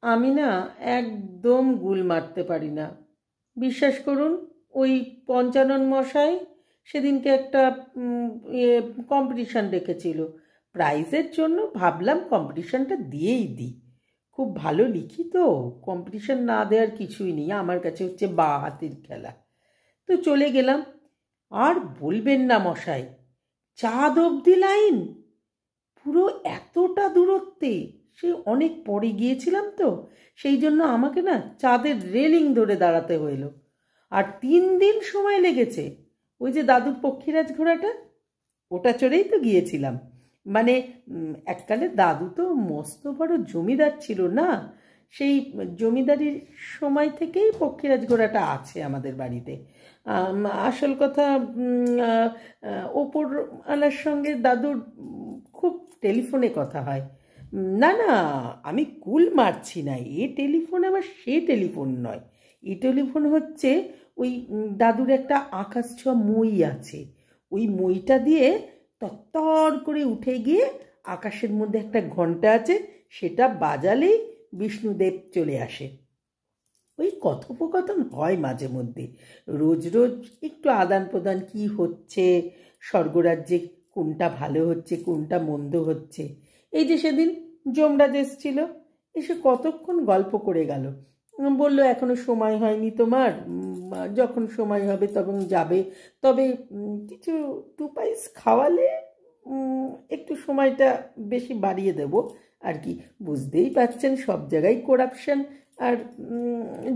আমি না একদম গুল মারতে পারি না। বিশ্বাস করুন, ওই পঞ্চানন মশাই সেদিনকে একটা কম্পিটিশান ডেকেছিল। প্রাইজের জন্য ভাবলাম কম্পিটিশানটা দিয়েই দিই। খুব ভালো লিখি তো, কম্পিটিশান না দেওয়ার কিছুই নেই, আমার কাছে হচ্ছে বা হাতের খেলা। তো চলে গেলাম। আর বলবেন না মশাই, চাঁদ অবধি লাইন, পুরো এতটা দূরত্বে। সে অনেক পরে গিয়েছিলাম তো, সেই জন্য আমাকে না চাঁদের রেলিং ধরে দাঁড়াতে হলো। আর 3 দিন সময় লেগেছে। ওই যে দাদুর পক্ষীরাজ ঘোড়াটা, ওটা চড়েই তো গিয়েছিলাম। মানে এককালে দাদু তো মস্ত বড় জমিদার ছিল না, সেই জমিদারির সময় থেকেই পক্ষীরাজ ঘোড়াটা আছে আমাদের বাড়িতে। আসল কথা, ওপর আলার সঙ্গে দাদুর খুব টেলিফোনে কথা হয়। না না, আমি কুল মারছি না, এ টেলিফোন আবার সে টেলিফোন নয়। এ টেলিফোন হচ্ছে ওই দাদুর একটা আকাশ ছোঁয়া মই আছে, ওই মইটা দিয়ে তত্তর করে উঠে গিয়ে আকাশের মধ্যে একটা ঘন্টা আছে, সেটা বাজালেই বিষ্ণুদেব চলে আসে। ওই কথোপকথন হয় মাঝে মধ্যে, রোজ রোজ একটু আদান প্রদান, কী হচ্ছে স্বর্গরাজ্যে, কোনটা ভালো হচ্ছে কোনটা মন্দ হচ্ছে। এই যে সেদিন যমরাজ এসেছিল, এসে কতক্ষণ গল্প করে গেল। বলল এখনো সময় হয়নি তোমার, যখন সময় হবে তখন যাবে, তবে কিছু 2 পাইস খাওয়ালে একটু সময়টা বেশি বাড়িয়ে দেব আর কি। বুঝতেই পারছেন সব জায়গায় করাপশন, আর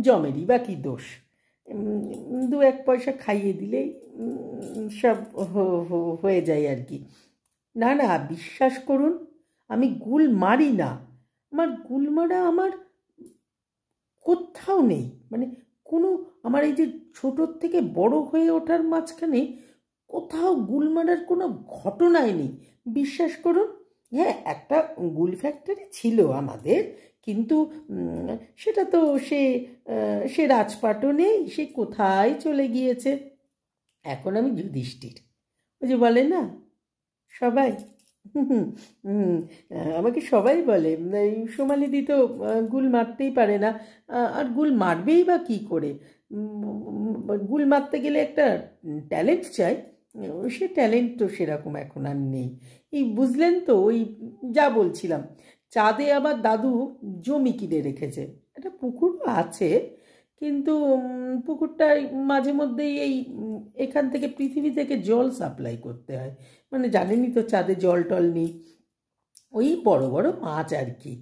জমেরই বা কী দোষ। 2-1 পয়সা খাইয়ে দিলেই সব হয়ে যায় আর কি। না না, বিশ্বাস করুন, আমি গুল মারি না। আমার গুল মারা আমার কোথাও নেই। মানে কোনো, আমার এই যে ছোটোর থেকে বড় হয়ে ওঠার মাঝখানে কোথাও গুল মারার কোনো ঘটনাই নেই। বিশ্বাস করুন। হ্যাঁ, একটা গুল ফ্যাক্টরি ছিল আমাদের, কিন্তু সেটা তো সে রাজপাটও নেই, সে কোথায় চলে গিয়েছে। এখন আমি যুধিষ্ঠির। ওই যে বলে না সবাই, হুম, হুম, আমাকে সবাই বলে এই সোমালিদি তো গুল মারতেই পারে না। আর গুল মারবেই বা কী করে? গুল মারতে গেলে একটা ট্যালেন্ট চাই, সে ট্যালেন্ট তো সেরকম এখন আর নেই। এই বুঝলেন তো, ওই যা বলছিলাম, চাঁদে আবার দাদু জমি কিনে রেখেছে, একটা পুকুরও আছে, কিন্তু পুকুরটায় মাঝে মধ্যেই এই এখান থেকে পৃথিবী থেকে জল সাপ্লাই করতে হয়। মানে জানেনই তো চাঁদে জল টল নেই, ওই বড় বড় মাছ আর কি।